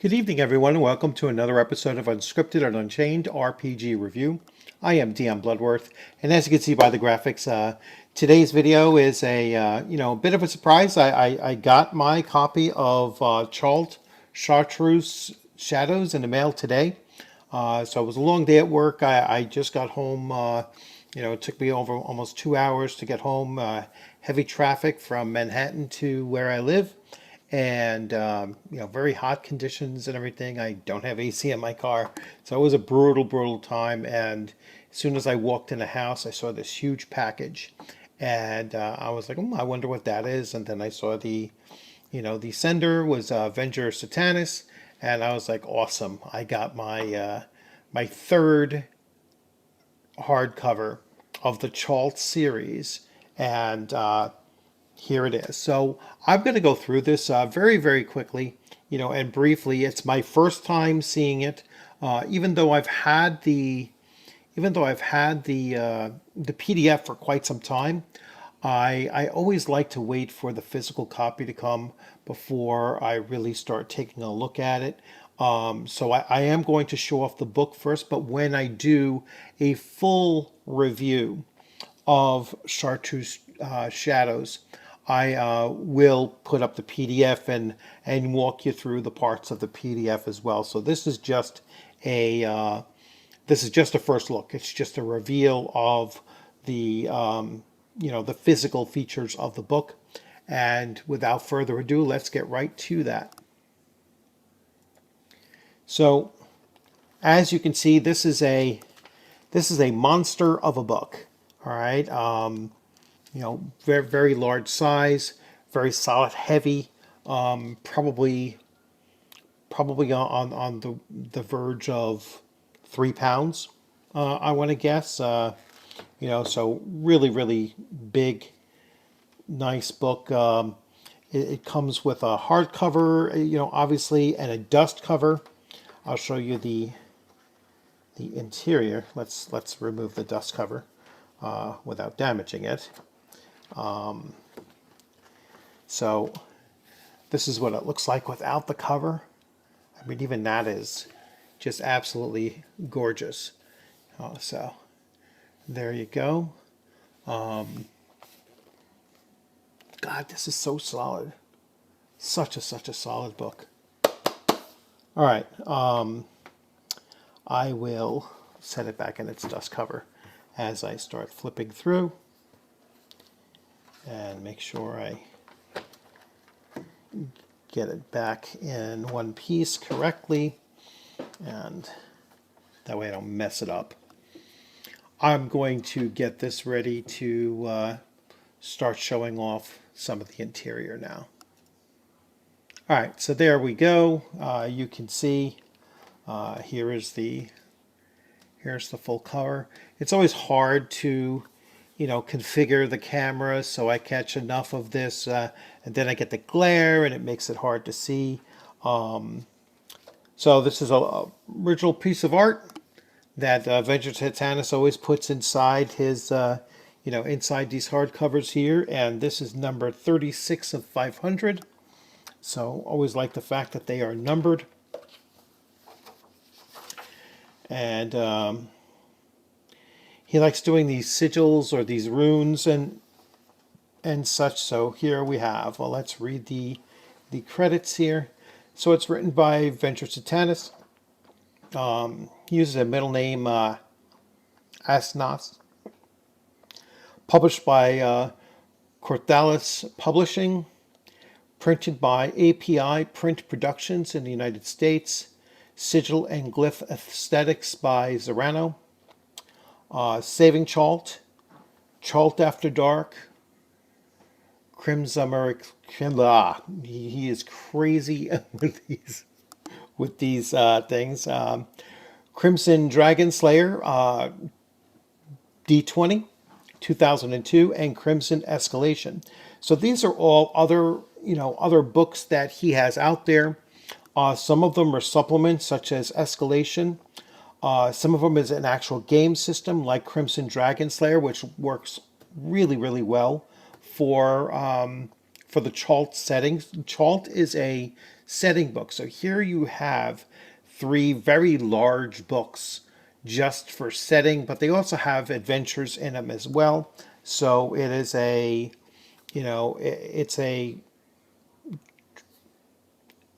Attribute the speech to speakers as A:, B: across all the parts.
A: Good evening, everyone, and welcome to another episode of Unscripted and Unchained RPG Review. I am DM Bluddworth, and as you can see by the graphics, today's video is a bit of a surprise. I got my copy of Chartreuse Shadows in the mail today. So it was a long day at work. I just got home. It took me over almost 2 hours to get home. Heavy traffic from Manhattan to where I live, and very hot conditions and everything. I don't have AC in my car, so it was a brutal time. And as soon as I walked in the house, I saw this huge package, and I was like, I wonder what that is. And then I saw the sender was Venger Satanis, and I was like, awesome! I got my third hardcover of the Chalt series, and here it is. So I'm going to go through this very quickly, and briefly. It's my first time seeing it, even though I've had the PDF for quite some time. I always like to wait for the physical copy to come before I really start taking a look at it. So I am going to show off the book first, but when I do a full review of Chartreuse Shadows, I will put up the PDF and walk you through the parts of the PDF as well. So this is just a first look. It's just a reveal of the physical features of the book. And without further ado, let's get right to that. So, as you can see, this is a monster of a book. All right, very large size, very solid, heavy. Probably on the verge of 3 pounds. I want to guess. So really big, nice book. It comes with a hardcover, obviously, and a dust cover. I'll show you the interior. Let's remove the dust cover without damaging it. So this is what it looks like without the cover. I mean, even that is just absolutely gorgeous. So there you go. God, this is so solid. Such a solid book. All right. I will set it back in its dust cover as I start flipping through and make sure I get it back in one piece correctly, and that way I don't mess it up. I'm going to get this ready to start showing off some of the interior now. All right, so there we go. You can see here's the full cover. It's always hard to configure the camera so I catch enough of this, and then I get the glare and it makes it hard to see. So this is a original piece of art that Venger Satanis always puts inside his inside these hardcovers here, and this is number 36 of 500. So always like the fact that they are numbered. And he likes doing these sigils or these runes and such. So here we have, well, let's read the credits here. So it's written by Venger Satanis. He uses a middle name, Asnas. Published by Corthalis Publishing. Printed by API Print Productions in the United States. Sigil and Glyph Aesthetics by Zorano. Saving Chalt, Chalt After Dark, Crimson. He is crazy with these things. Crimson Dragon Slayer, D20, 2002, and Crimson Escalation. So these are all other books that he has out there. Some of them are supplements, such as Escalation. Some of them is an actual game system, like Crimson Dragon Slayer, which works really well for the Chalt settings. Chalt is a setting book. So here you have three very large books just for setting, but they also have adventures in them as well. So it is a, it's a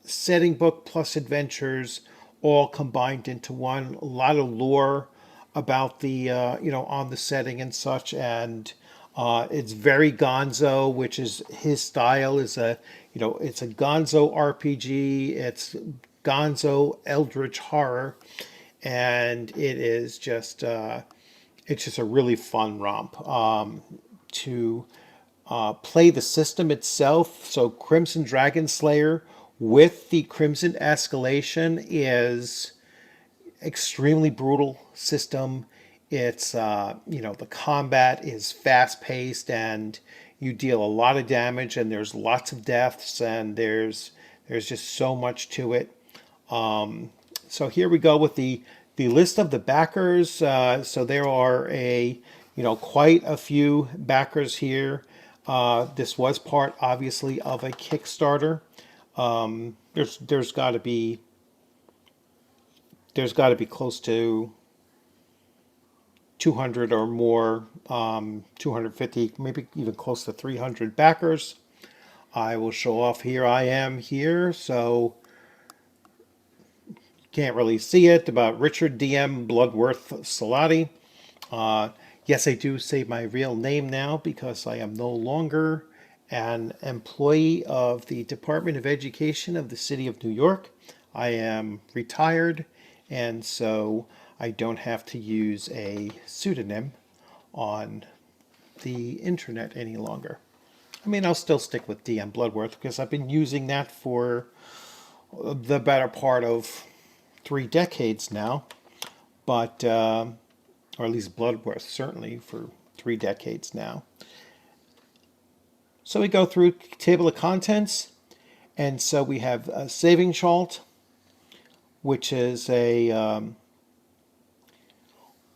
A: setting book plus adventures all combined into one. A lot of lore about the on the setting and such, and it's very Gonzo, which is his style. Is a it's a Gonzo RPG. It's Gonzo Eldritch horror, and it is just it's just a really fun romp to play the system itself. So Crimson Dragon Slayer with the Crimson Escalation is extremely brutal system. It's the combat is fast paced and you deal a lot of damage and there's lots of deaths and there's just so much to it. So here we go with the list of the backers. So there are quite a few backers here. This was part obviously of a Kickstarter. There's got to be close to 200 or more, 250, maybe even close to 300 backers. I will show off here. I am here, so you can't really see it. About Richard DM Bluddworth Salati. Yes, I do say my real name now because I am no longer an employee of the Department of Education of the City of New York. I am retired, and so I don't have to use a pseudonym on the internet any longer. I mean, I'll still stick with DM Bluddworth because I've been using that for the better part of 3 decades now, but or at least Bluddworth certainly for 3 decades now. So we go through table of contents, and so we have a saving chalt, which is a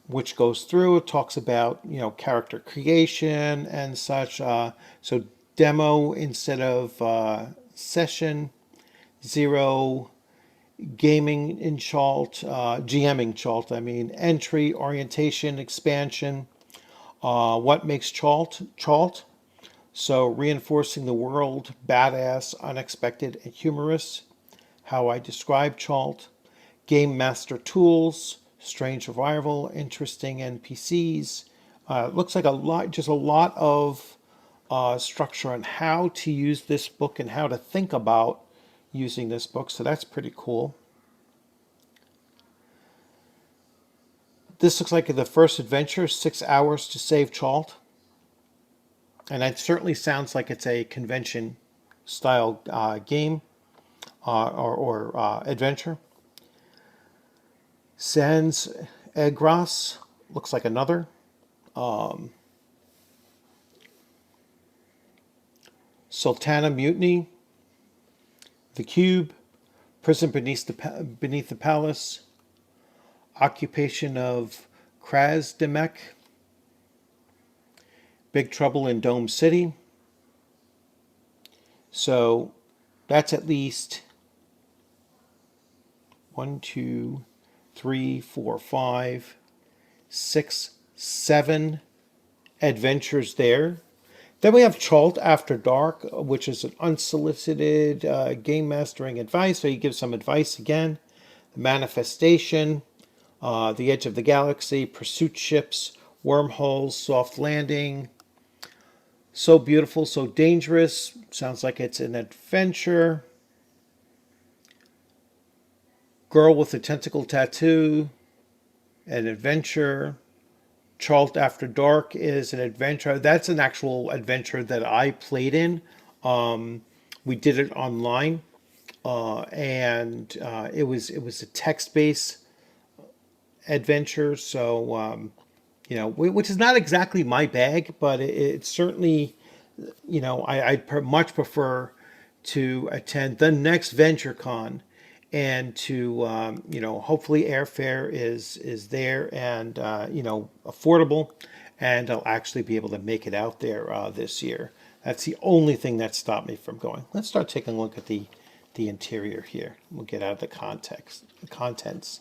A: which goes through. It talks about character creation and such. So demo instead of session, 0 gaming in chalt, GMing chalt. I mean entry, orientation, expansion. What makes chalt? So reinforcing the world, badass, unexpected, and humorous. How I describe chalt. Game master tools, strange arrival, interesting NPCs. Looks like a lot of structure on how to use this book and how to think about using this book. So that's pretty cool. This looks like the first adventure, 6 hours to save chalt. And that certainly sounds like it's a convention style game or adventure. Sans Egras looks like another. Sultana Mutiny. The Cube. Prison Beneath the Palace. Occupation of Krasdemek. Big Trouble in Dome City. So that's at least 1, 2, 3, 4, 5, 6, 7 adventures there. Then we have Chalt After Dark, which is an unsolicited game mastering advice. So he gives some advice again. Manifestation, The Edge of the Galaxy, Pursuit Ships, Wormholes, Soft Landing. So Beautiful, So Dangerous. Sounds like it's an adventure. Girl with a Tentacle Tattoo, an adventure. Chalt After Dark is an adventure. That's an actual adventure that I played in. We did it online, and it was a text-based adventure. So which is not exactly my bag, but it's certainly, I'd much prefer to attend the next VentureCon and to, hopefully airfare is there and, affordable, and I'll actually be able to make it out there this year. That's the only thing that stopped me from going. Let's start taking a look at the the interior here. We'll get out of the contents.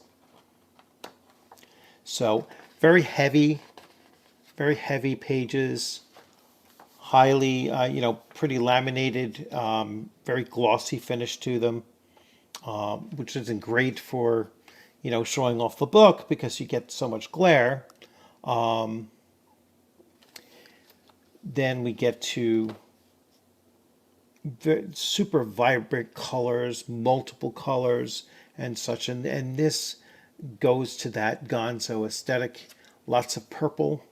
A: So very heavy pages, highly, pretty laminated, very glossy finish to them, which isn't great for, showing off the book because you get so much glare. Then we get to the super vibrant colors, multiple colors and such. And this goes to that gonzo aesthetic. Lots of purple.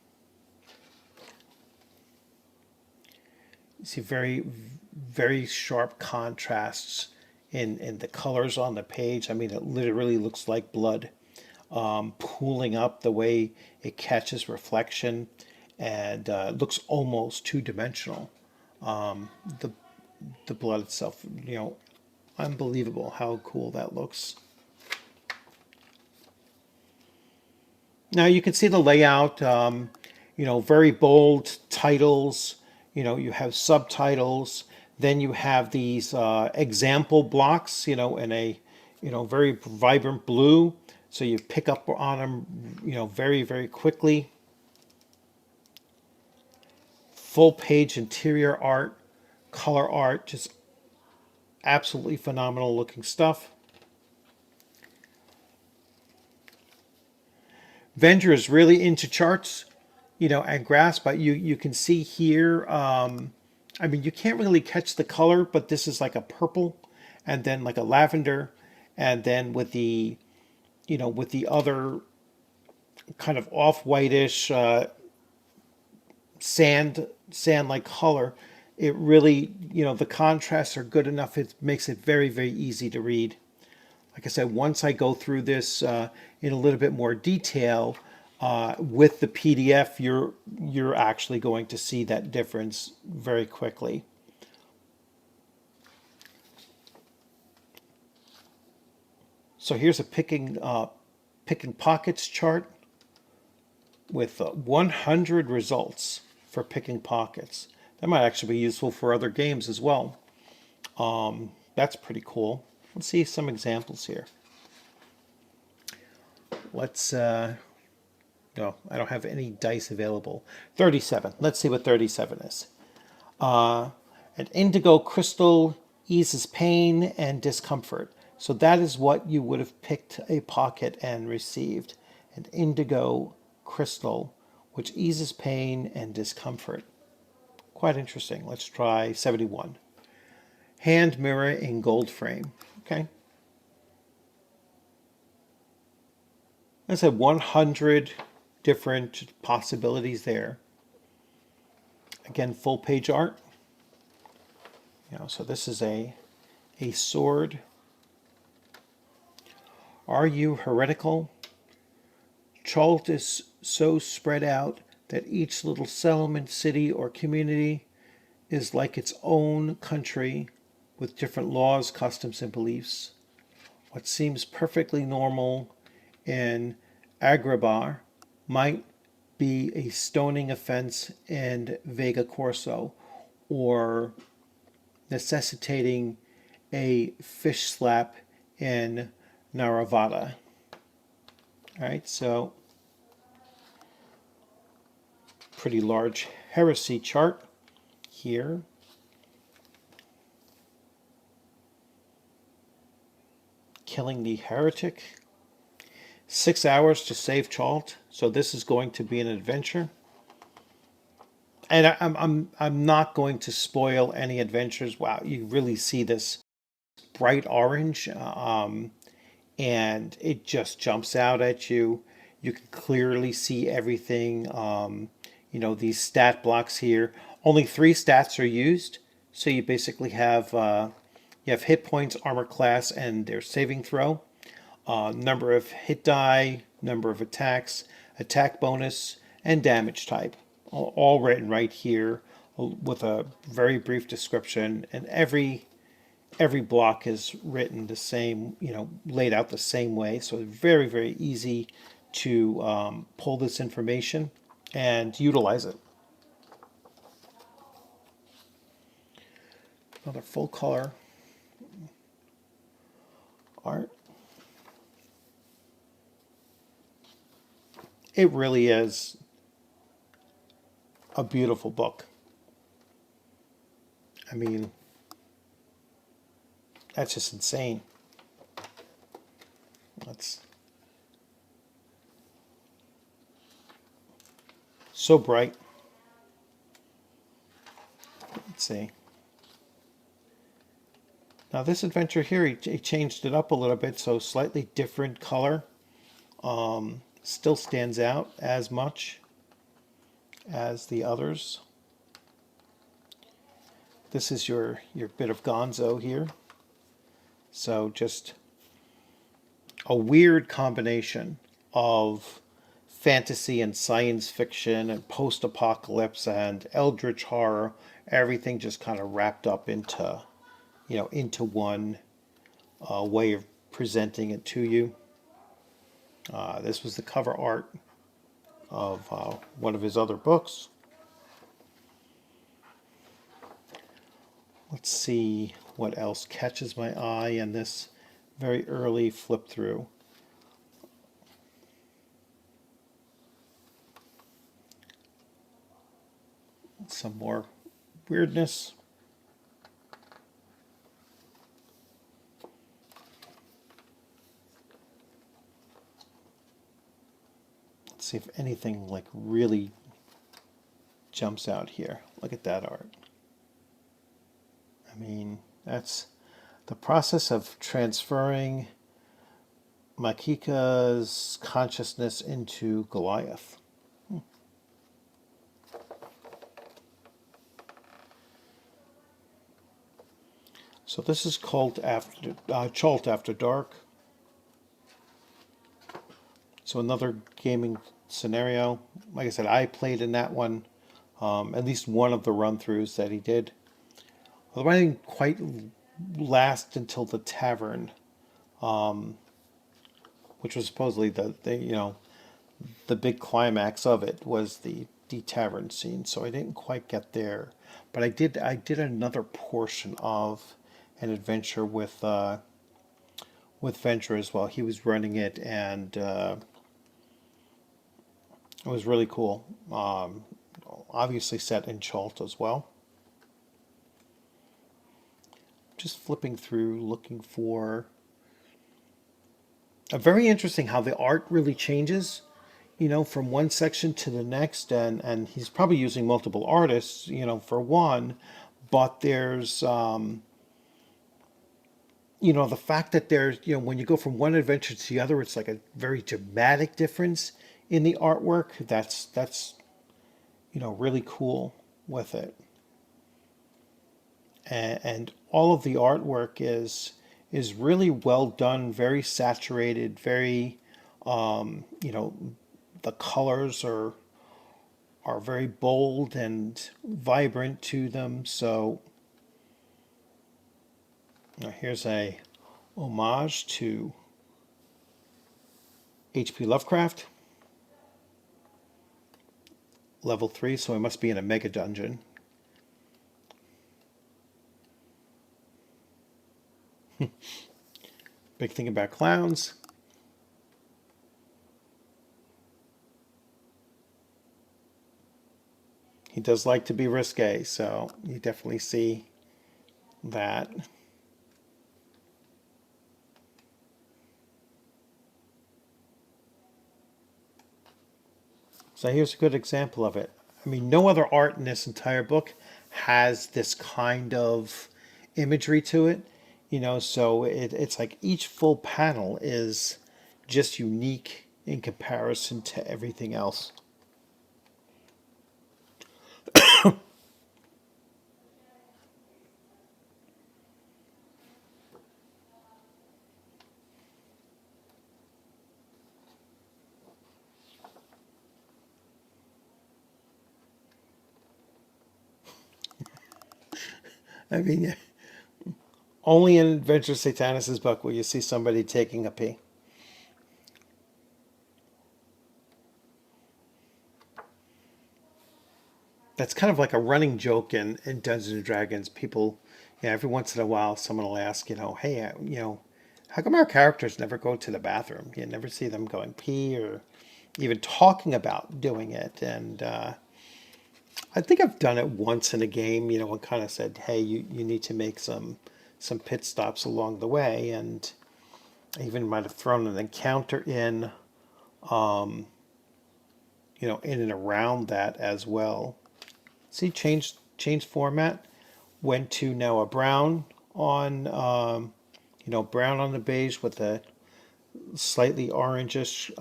A: You see very, very sharp contrasts in the colors on the page. I mean, it literally looks like blood pooling up the way it catches reflection, and looks almost two-dimensional. The blood itself, unbelievable how cool that looks. Now you can see the layout, very bold titles, you have subtitles, then you have these example blocks, in a, very vibrant blue. So you pick up on them, very, very quickly. Full page interior art, color art, just absolutely phenomenal looking stuff. Venger is really into charts, and graphs, but you can see here, I mean, you can't really catch the color, but this is like a purple, and then like a lavender, and then with the, with the other kind of off-whitish sand-like color, it really, the contrasts are good enough. It makes it very, very easy to read. Like I said, once I go through this in a little bit more detail with the PDF, you're actually going to see that difference very quickly. So here's a picking pockets chart with 100 results for picking pockets. That might actually be useful for other games as well. That's pretty cool. Let's see some examples here. Let's, no, I don't have any dice available. 37. Let's see what 37 is. An indigo crystal eases pain and discomfort. So that is what you would have picked a pocket and received. An indigo crystal, which eases pain and discomfort. Quite interesting. Let's try 71. Hand mirror in gold frame. Okay. I said 100 different possibilities there. Again, full page art. So this is a sword. Are you heretical? Chalt is so spread out that each little settlement, city, or community is like its own country with different laws, customs, and beliefs. What seems perfectly normal in Agrabah might be a stoning offense in Vega Corso, or necessitating a fish slap in Naravata. All right, so pretty large heresy chart here. Killing the heretic. 6 hours to save Chalt. So this is going to be an adventure. And I'm not going to spoil any adventures. Wow, you really see this bright orange, and it just jumps out at you. You can clearly see everything. These stat blocks here. Only 3 stats are used, so you basically have hit points, armor class, and their saving throw. Number of hit die, number of attacks, attack bonus, and damage type. All written right here with a very brief description, and every block is written the same, laid out the same way. So it's very, very easy to pull this information and utilize it. Another full color art. It really is a beautiful book. I mean, that's just insane. That's so bright. Let's see. Now this adventure here, he changed it up a little bit, so slightly different color. Still stands out as much as the others. This is your bit of gonzo here. So just a weird combination of fantasy and science fiction and post-apocalypse and eldritch horror, everything just kind of wrapped up into, into one way of presenting it to you. This was the cover art of one of his other books. Let's see what else catches my eye in this very early flip through. Some more weirdness. Let's see if anything like really jumps out here. Look at that art. I mean, that's the process of transferring Makika's consciousness into Goliath. So this is called Chalt After Dark. So another gaming scenario. Like I said, I played in that one, at least one of the run-throughs that he did. Although I didn't quite last until the tavern, which was supposedly the big climax of it was the tavern scene. So I didn't quite get there, but I did another portion of an adventure with Venger as well. He was running it, and it was really cool. Obviously set in Chalt as well. Just flipping through, looking for a very interesting how the art really changes, from one section to the next, and he's probably using multiple artists, for one, but there's the fact that there's, when you go from one adventure to the other, it's like a very dramatic difference in the artwork. That's really cool with it. And all of the artwork is really well done, very saturated, very the colors are very bold and vibrant to them. So here's a homage to H.P. Lovecraft. Level 3, so I must be in a mega dungeon. Big thing about clowns. He does like to be risque, so you definitely see that. So here's a good example of it. I mean, no other art in this entire book has this kind of imagery to it, so it's like each full panel is just unique in comparison to everything else. I mean, only in Venger Satanis' book will you see somebody taking a pee. That's kind of like a running joke in Dungeons and Dragons. People, every once in a while, someone will ask, hey, how come our characters never go to the bathroom? You never see them going pee or even talking about doing it. And I think I've done it once in a game, and kind of said, hey, you need to make some pit stops along the way. And I even might have thrown an encounter in, in and around that as well. See, change format. Went to now a brown on, brown on the beige with a slightly orangish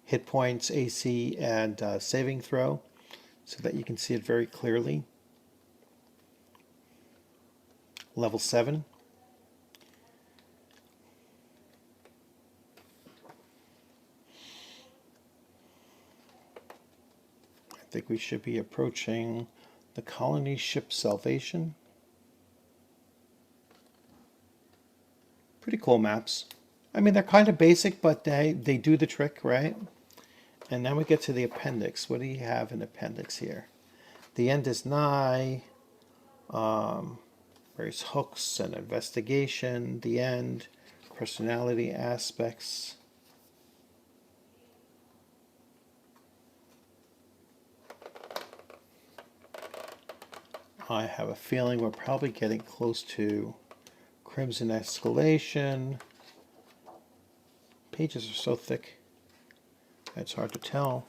A: hit points, AC, and saving throw, so that you can see it very clearly. Level 7. I think we should be approaching the colony ship Salvation. Pretty cool maps. I mean, they're kind of basic, but they do the trick, right? And now we get to the appendix. What do you have in appendix here? The end is nigh. Various hooks and investigation. The end. Personality aspects. I have a feeling we're probably getting close to Crimson Escalation. Pages are so thick, it's hard to tell.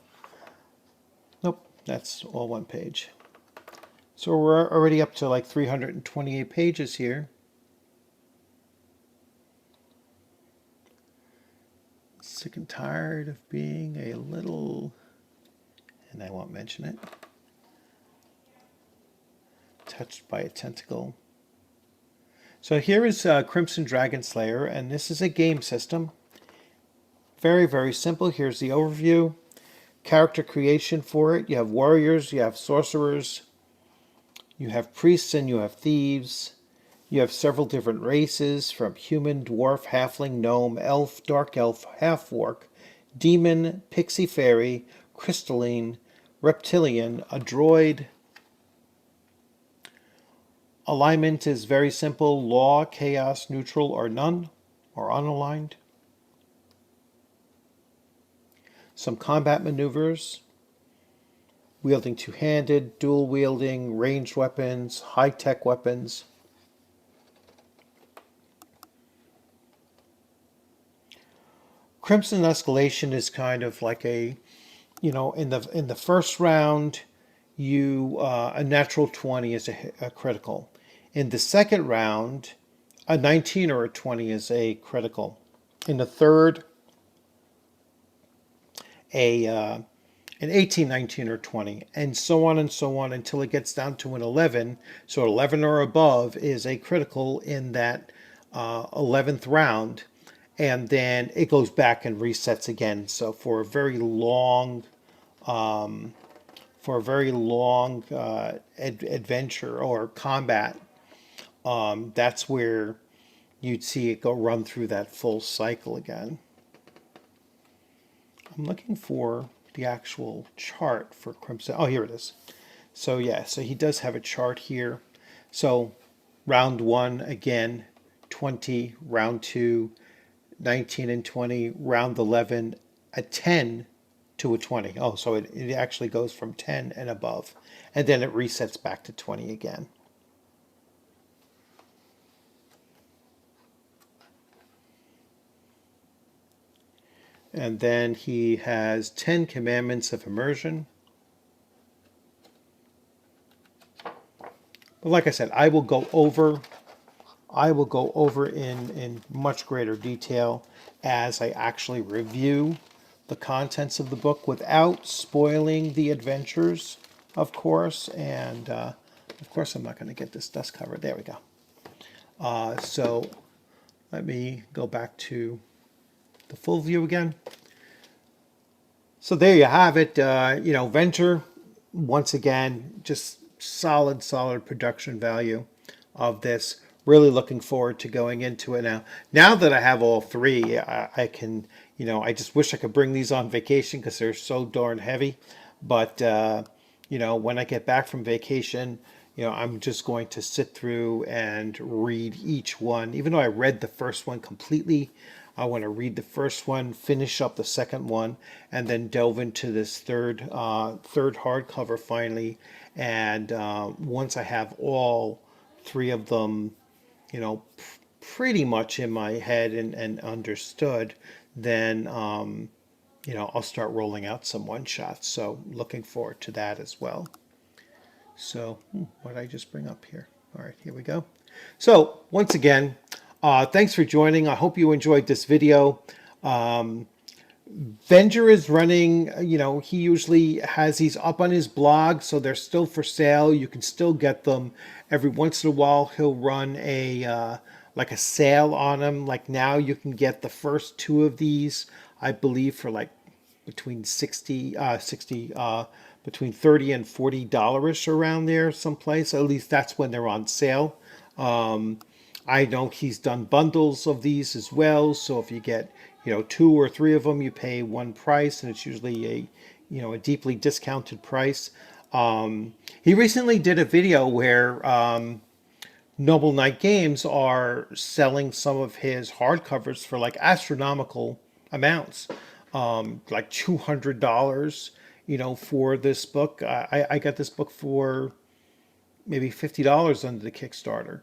A: Nope, that's all one page. So we're already up to like 328 pages here. Sick and tired of being a little, and I won't mention it, touched by a tentacle. So here is Crimson Dragon Slayer, and this is a game system. Very, very simple. Here's the overview. Character creation for it. You have warriors, you have sorcerers, you have priests, and you have thieves. You have several different races, from human, dwarf, halfling, gnome, elf, dark elf, half-orc, demon, pixie fairy, crystalline, reptilian, a droid. Alignment is very simple: law, chaos, neutral, or none, or unaligned. Some combat maneuvers: wielding two-handed, dual wielding, ranged weapons, high-tech weapons. Crimson Escalation is kind of like a, in the first round, a natural 20 is a critical. In the second round, a 19 or a 20 is a critical. In the third, an 18, 19, or 20, and so on until it gets down to an 11. So 11 or above is a critical in that 11th round, and then it goes back and resets again. So for a very long adventure or combat, that's where you'd see it run through that full cycle again. I'm looking for the actual chart for Crimson. Oh, here it is. So yeah, so he does have a chart here. So round 1 again, 20, round 2, 19 and 20, round 11, a 10 to a 20. Oh, so it actually goes from 10 and above, and then it resets back to 20 again. And then he has 10 commandments of immersion. But like I said, I will go over in much greater detail as I actually review the contents of the book without spoiling the adventures, of course. And of course, I'm not going to get this dust cover. There we go. So let me go back to the full view again. So there you have it. Venger, once again, just solid production value of this. Really looking forward to going into it now. Now that I have all three, I can, I just wish I could bring these on vacation because they're so darn heavy. But, when I get back from vacation, I'm just going to sit through and read each one. Even though I read the first one completely, I want to read the first one, finish up the second one, and then delve into this third hardcover finally. And once I have all three of them, pretty much in my head and understood, then I'll start rolling out some one shots. So looking forward to that as well. So what did I just bring up here? All right, here we go. So once again, thanks for joining. I hope you enjoyed this video. Venger is running, he usually has these up on his blog, so they're still for sale. You can still get them. Every once in a while, he'll run a like a sale on them. Like now, you can get the first two of these, I believe, for like between 60, between $30 and $40 around there someplace. At least that's when they're on sale. I know he's done bundles of these as well. So if you get, two or three of them, you pay one price, and it's usually a deeply discounted price. He recently did a video where Noble Knight Games are selling some of his hardcovers for like astronomical amounts, like $200, for this book. I got this book for maybe $50 under the Kickstarter,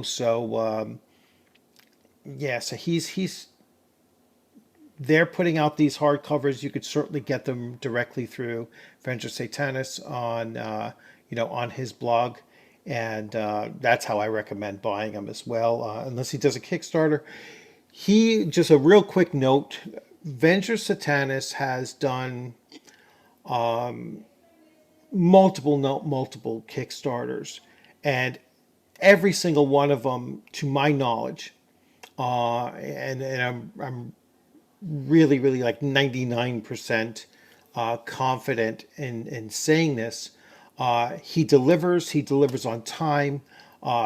A: so yeah, so he's they're putting out these hardcovers. You could certainly get them directly through Venger Satanis on his blog, and that's how I recommend buying them as well. Unless he does a Kickstarter, just a real quick note: Venger Satanis has done multiple Kickstarters, and every single one of them, to my knowledge, and I'm really like 99% confident in saying this. He delivers on time.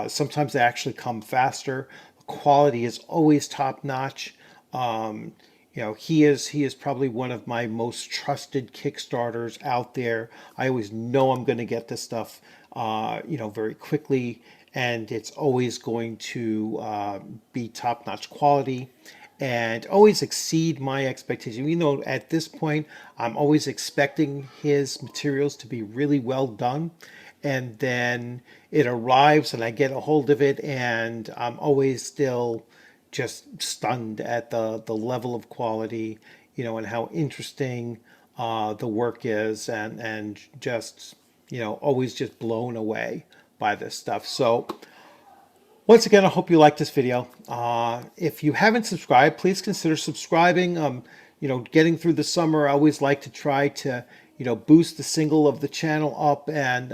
A: Sometimes they actually come faster. The quality is always top notch. He is probably one of my most trusted Kickstarters out there. I always know I'm going to get this stuff, very quickly, and it's always going to be top notch quality and always exceed my expectation. Even though at this point I'm always expecting his materials to be really well done, and then it arrives and I get a hold of it, and I'm always still just stunned at the level of quality, and how interesting the work is, and just always just blown away by this stuff. So once again, I hope you like this video. If you haven't subscribed, please consider subscribing. Getting through the summer, I always like to try to, boost the single of the channel up. And,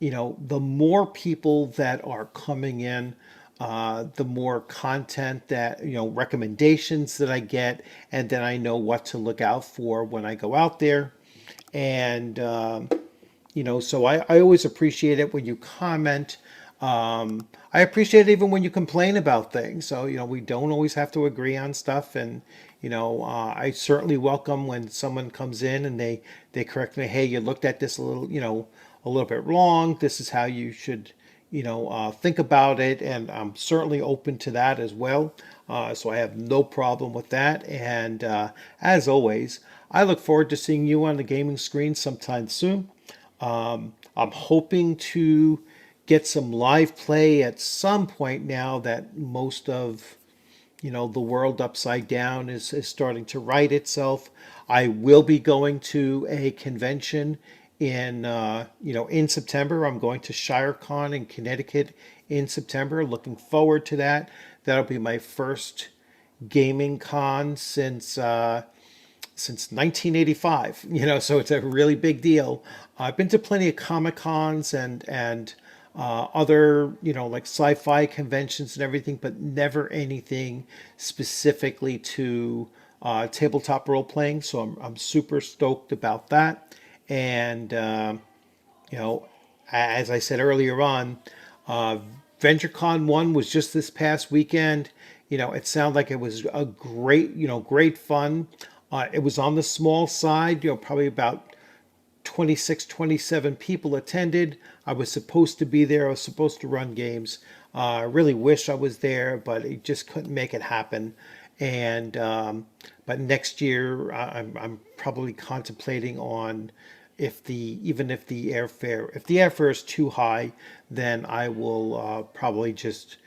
A: the more people that are coming in, the more content that, recommendations that I get, and then I know what to look out for when I go out there. And, so I always appreciate it when you comment. I appreciate it even when you complain about things. So, we don't always have to agree on stuff. And, I certainly welcome when someone comes in and they correct me. Hey, you looked at this a little bit wrong. This is how you should, think about it. And I'm certainly open to that as well. So I have no problem with that. And as always, I look forward to seeing you on the gaming screen sometime soon. I'm hoping to get some live play at some point now that most of the world upside down is starting to right itself. I will be going to a convention in September. I'm going to ShireCon in Connecticut in September. Looking forward to that. That'll be my first gaming con since 1985, so it's a really big deal. I've been to plenty of Comic Cons and other, like sci-fi conventions and everything, but never anything specifically to tabletop role playing. So I'm super stoked about that. And, as I said earlier on, VentureCon 1 was just this past weekend. It sounded like it was a great fun. It was on the small side, probably about 26, 27 people attended. I was supposed to be there. I was supposed to run games. I really wish I was there, but it just couldn't make it happen. And but next year, I'm probably contemplating on if the airfare is too high, then I will probably just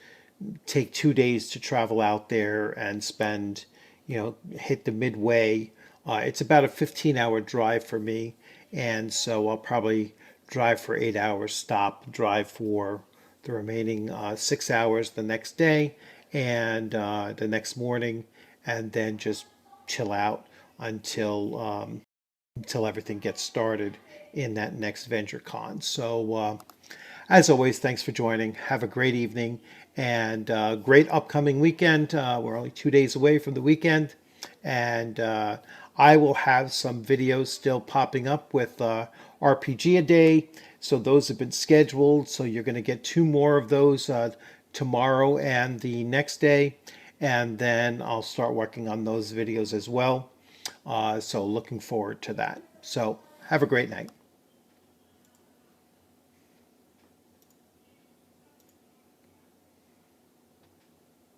A: take 2 days to travel out there and spend, hit the midway. It's about a 15-hour drive for me, and so I'll probably drive for 8 hours, stop, drive for the remaining 6 hours the next day and the next morning, and then just chill out until everything gets started in that next VengerCon. So, as always, thanks for joining. Have a great evening and great upcoming weekend. We're only 2 days away from the weekend, and I will have some videos still popping up with RPG a day. So those have been scheduled. So you're going to get 2 more of those tomorrow and the next day. And then I'll start working on those videos as well. So looking forward to that. So have a great night.